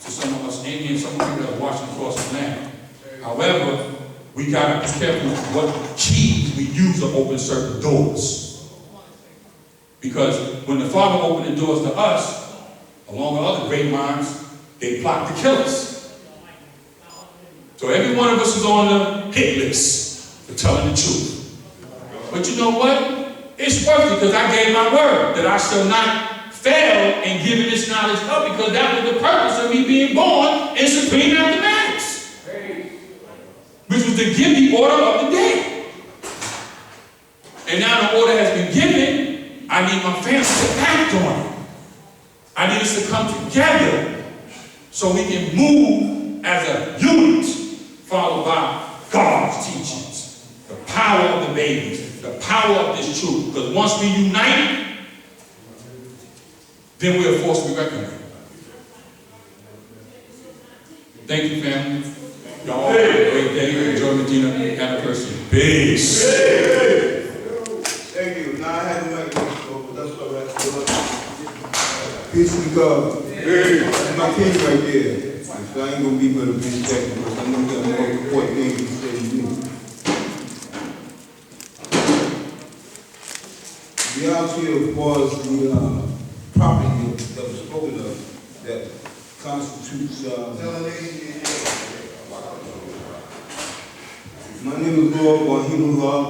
to some of us Indians, some people that are watching across the land. However, we got to be careful what keys we use to open certain doors. Because when the Father opened the doors to us, along with other great minds, they plot to kill us. So every one of us is on the hit list for telling the truth. But you know what? It's worth it because I gave my word that I shall not fail in giving this knowledge up, because that was the purpose of me being born in Supreme Mathematics, which was to give the order of the day. And now the order has been given, I need my family to act on it. I need us to come together so we can move as a unit, followed by God's teachings, the power of the babies, the power of this truth. Because once we unite, then we are forced to be reckoned with. Thank you, family. Y'all have a great day. Enjoy Medina anniversary. Peace. Thank you. Now I had to make this, but that's all right. Peace to God. That's my king right there. So I ain't gonna be but a bit second, because I'm gonna get more important things to say to you. The reality of was the property that was spoken of that constitutes. My name is Lord Wahima Law.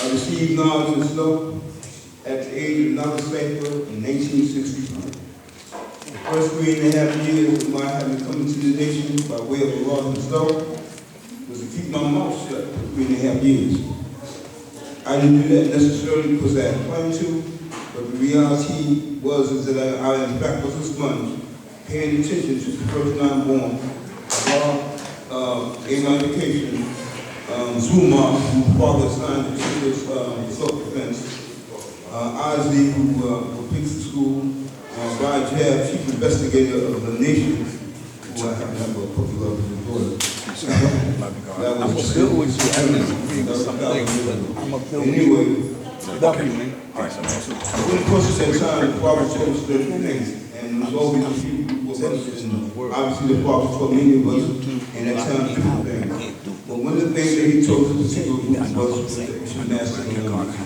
I received knowledge and stuff at the age of knowledge paper in 1965. The first 3.5 years of my having come into the nation by way of the law and stuff was to keep my mouth shut for 3.5 years. I didn't do that necessarily because I had planned to, but the reality was that I in fact was a sponge, paying attention to the first time born, in my education, Zuma, whose father assigned to self-defense, Osley, who picks the school, Raj Jab, chief investigator of the nation, who I happen to have a puppy love with his daughter. That was anyway. In the course of that time, the father told us certain things, and there was always a few people of us, and obviously the father told many of us in that time different things. But one of the things that he told us particular group was that we should master the language.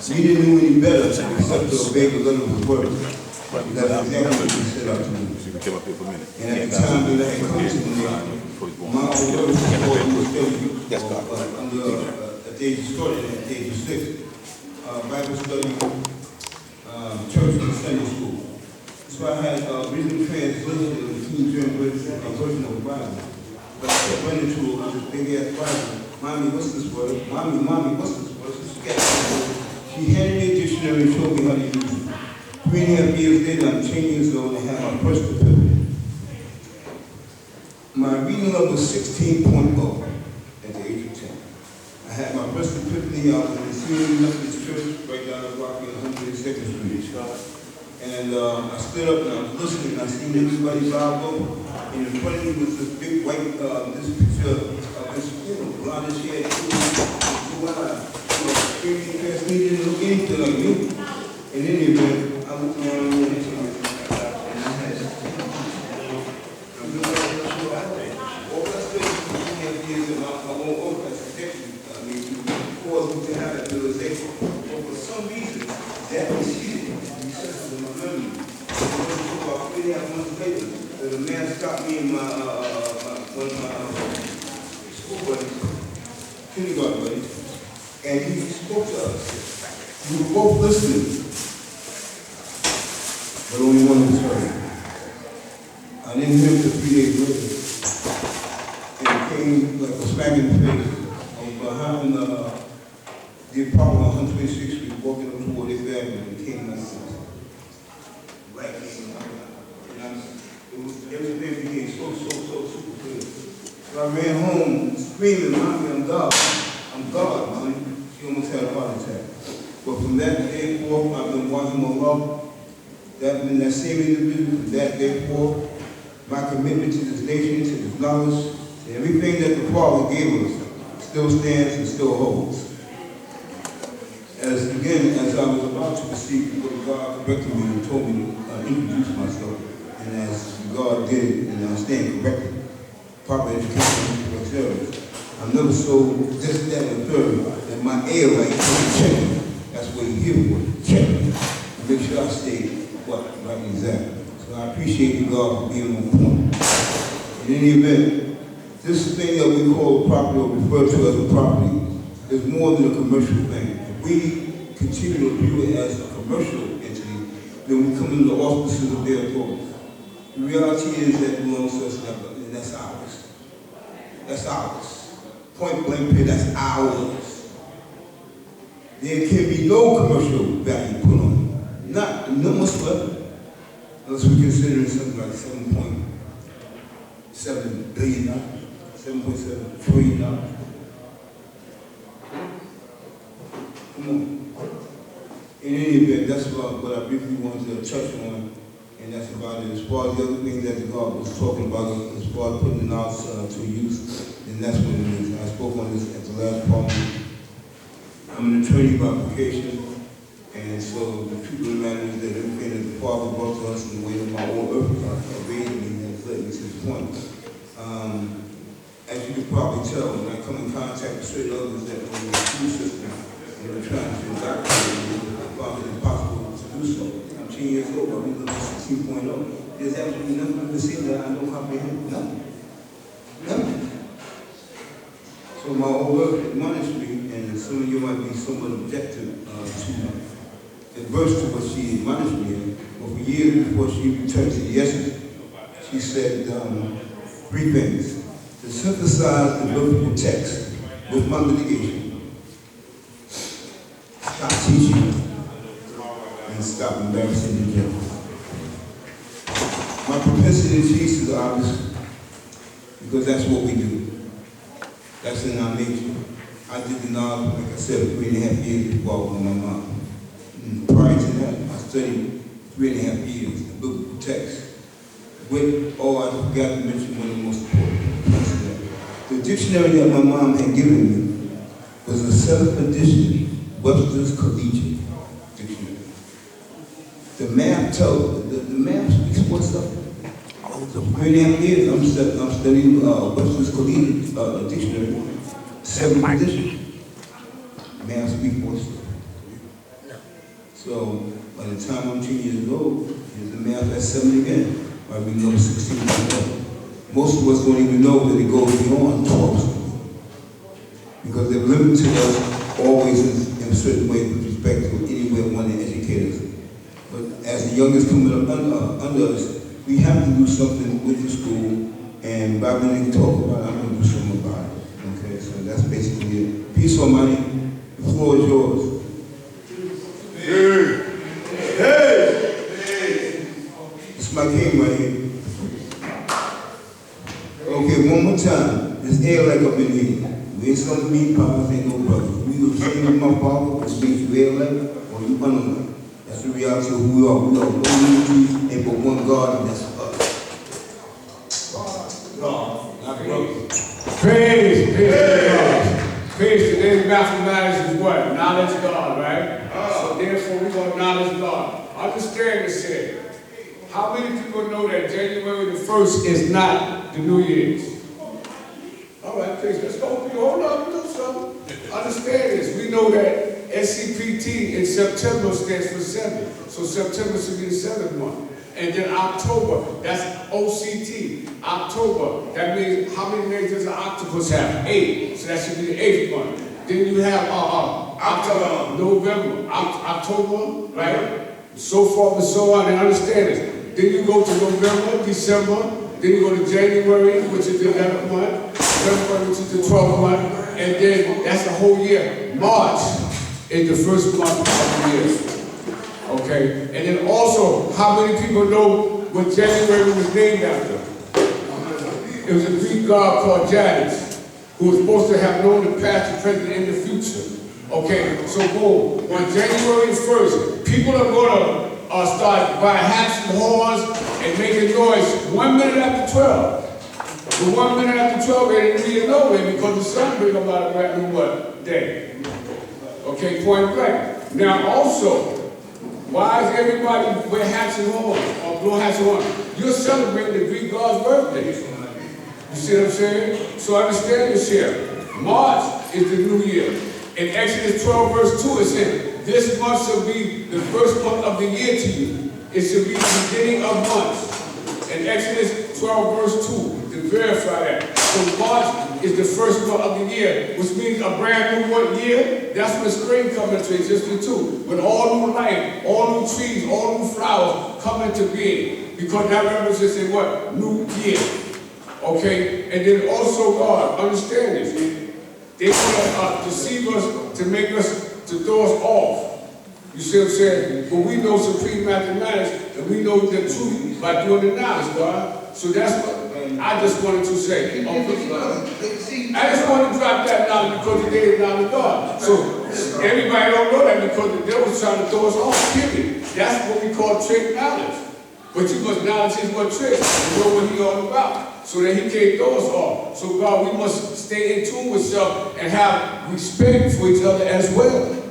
We didn't know any better except to obey the letter of the word. That's exactly what we set out to do. And at the time that I had come to the nation, my old word was under at the age of starting at the age of 6. Bible study, church and Sunday school. So I had reading translation of the King James version of the Bible. But I kept running to a big ass Bible. Mommy, what's this word? Mommy, what's this word? She handed me a dictionary and showed me how to use it. 3.5 years later, I'm 10 years old and I have my first epiphany. My reading level was 16.0 at the age of 10. I had my first epiphany. I was in the Senior Methodist Church right down the block in 102nd Street. And I stood up and I was listening. I seen everybody bow over. And in front of me was this big white, this picture of this blondish hair, translated and look anything like me. In any event, I looked around and I had all that's good. 3.5 years and I won't open that protection. I mean, before we can have that realization. But for some reason, that was hidden. In my memory. About 3.5 months later, the man stopped me in my one of my school buddies, kindergarten buddies, and he spoke to us. We were both listening, but only one was heard. I didn't hear him for 3 days later, and it came like a smack in the face. I was behind the apartment on 126th Street, walking up toward his family, and it came like this. Everything became so super clear. So I ran home screaming, Mommy, I'm God. I'm God, Mommy. She almost had a heart attack. But from that day forth, I've been walking along. That been that same individual from that day forth. My commitment to this nation, to this knowledge, and everything that the Father gave us still stands and still holds. As I was about to receive the word of God corrected me and told me introduce myself, and as God did, and I stand corrected, proper education, etc. I'm never so this, that, and the third, that my air right check. That's what you hear for, check. And make sure I stay what right exactly. So I appreciate you, God, for being on point. In any event, this thing that we call property or refer to as a property is more than a commercial thing. If we continue to view it as a commercial entity, then we come into the auspices of their authority. The reality is that it belongs to us, and that's ours. That's ours. Point blank period, that's ours. There can be no commercial value put on it. None whatsoever. Unless we consider something like $7.7 billion, $7.7 trillion. Come on. In any event, that's what I briefly wanted to touch on, and that's about it. As far as the other things that God was talking about, as far as putting the knowledge to use, then that's what it is. I spoke on this at the last parliament. I'm an attorney by vocation, and so the truth of the matter is that everything that the Father brought to us in the way of my own earth, raised me and led me to this point. As you can probably tell, when I come in contact with certain others that are in the school system, and they're trying to indoctrinate me, I found it impossible to do so. I'm 10 years old, I'm in 16.0. There's absolutely nothing in the scene that I don't comprehend. Nothing. Nothing. So my old earth admonished me, and some of you might be somewhat objective to adverse to what she admonished me in. But for years before she returned to the essence, she said 3 things. To synthesize the birth of the text with my litigation, stop teaching, and stop embarrassing the judge. My propensity to teach is obvious, because that's what we do. That's in our nature. I did the knowledge, like I said, 3.5 years before with my mom. And prior to that, I studied 3.5 years the biblical text. With, I forgot to mention one of the most important points of that. The dictionary that my mom had given me was a 7th edition Webster's Collegiate Dictionary. The math the math speaks for itself. 3.5 years, I'm studying Webster's Collegiate Dictionary, 7th edition. Math speaks for itself. So by the time I'm 10 years old, here's the math at 7 again. I mean, number 16 years old. Most of us don't even know that it goes beyond 12. Because they've limited us always in a certain way with respect to any way of wanting to educate us. But as the youngest coming up under us, we have to do something with the school, and by when they talk about it, I'm going to do something about it. Okay, so that's basically it. Peace Almighty, the floor is yours. Hey! Hey! It's my king right here. Okay, one more time. There's air like up in here. We ain't some mean powers, ain't no brothers. We the same with my father, which means you air like or you unlike. That's the reality of who we are. We are one unity and but one God, and that's us. God, not brothers. Praise to God. Praise today's mathematics is what? Knowledge God, right? So therefore we're going to knowledge God. Understand this here. How many people know that January the 1st is not the New Year's? All right, please, let's go. Hold on, do something. Understand this. We know that SCPT in September stands for 7. So September should be the 7th month. And then October, that's OCT. October, that means how many legs does an octopus have? 8. So that should be the 8th month. Then you have October, November, October, right? So forth and so on, and understand this. Then you go to November, December, then you go to January, which is the 11th month, February, which is the 12th month, and then that's the whole year. March is the first month of the year. Okay? And then also, how many people know what January was named after? It was a Greek god called Janus, who was supposed to have known the past, the present, and the future. Okay, so boom, on January 1st, people are going to start buying hats and horns and making noise 1 minute after 12. The 1 minute after 12, they didn't really know it because the sun bring about a brand new what? Day. Okay, point blank. Now also, Why is everybody wear hats and horns or blow hats and horns? You're celebrating the Greek God's birthday. You see what I'm saying? So understand this here. March is the new year. In Exodus 12 verse 2 it says, this month shall be the first month of the year to you. It shall be the beginning of months. In Exodus 12 verse 2, to verify that. So March is the first month of the year, which means a brand new year. That's when spring comes into existence too. When all new life, all new trees, all new flowers come into being. Because that represents a what? New year. Okay? And then also God, understand this. They want to deceive us, to make us, to throw us off. You see what I'm saying? But we know supreme mathematics, and we know the truth by doing the knowledge, God. So that's what I just wanted to say. I just wanted to drop that knowledge because today is knowledge of God. So everybody don't know that because the devil's trying to throw us off, period. That's what we call trick knowledge. But you must knowledge is what tricks, and know what he's all about, so that he can't throw us off. So God, we must stay in tune with self and have respect for each other as well.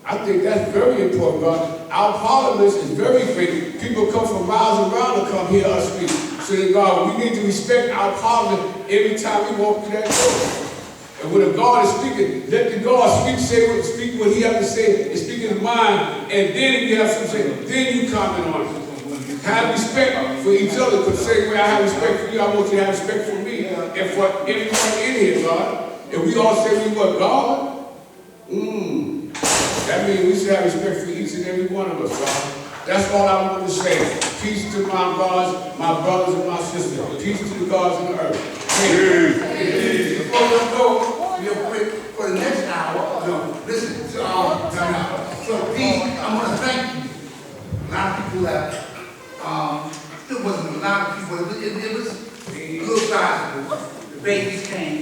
I think that's very important, God. Our parliament is very great. People come from miles around to come hear us speak. So that God, we need to respect our parliament every time we walk through that door. And when a God is speaking, let the God speak what he has to say, and speak his mind, and then if you have something to say, then you comment on it. Have respect for each other, because the same way I have respect for you, I want you to have respect for me, and for everyone in here, God. And we all say we what, God? That means we should have respect for each and every one of us, God. That's all I want to say. Peace to my gods, my brothers and my sisters. Peace to the gods in the earth. Amen. Before we go, real quick, for the next hour, listen, so Pete, I want to thank you. A lot of people have, it wasn't a lot of people, it was a little sizable. The babies came,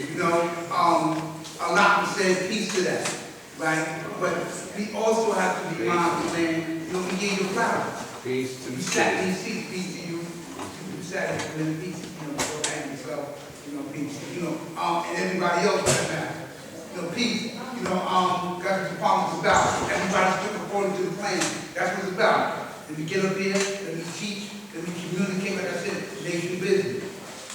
you know, a lot said peace to that. Right? But we also have to be mindful, man, you know, we gave you flowers. Peace to you. You sat in these seats, peace to you. You sat in the peace, you know, so and yourself, you know, peace, you know, and everybody else for that matter. You know, peace, you know, that's what the problem is about. Everybody's doing according to the plan. That's what it's about. Let me get up here, let me teach, let me communicate, like I said, nation business.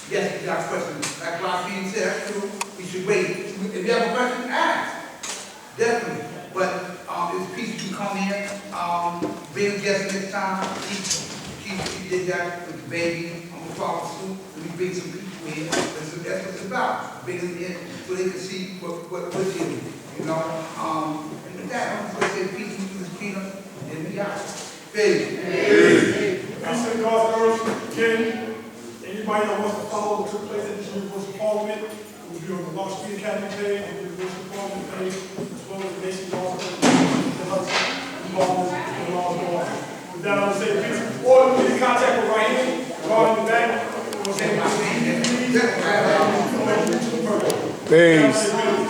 Yes, we got questions. Like Rafi said, that's true. We should wait. If you have a question, ask. Definitely. But it's peace to come here. Bring a guest next time. Keith did that with the baby. I'm going to follow suit. Let me bring some people here. That's what it's about. Bring them in so they can see what we're doing. You know? And with that, I'm going to say peace to the kingdom. And we out. Peace. Peace to God's earth. Again, anybody that wants to follow what took place at the Universal Parliament, we'll be on the Law Street Academy page, on the Universal Parliament page, as well as the Nation Law With that, I will say peace. Or you can contact me right here, guard in the back. Peace.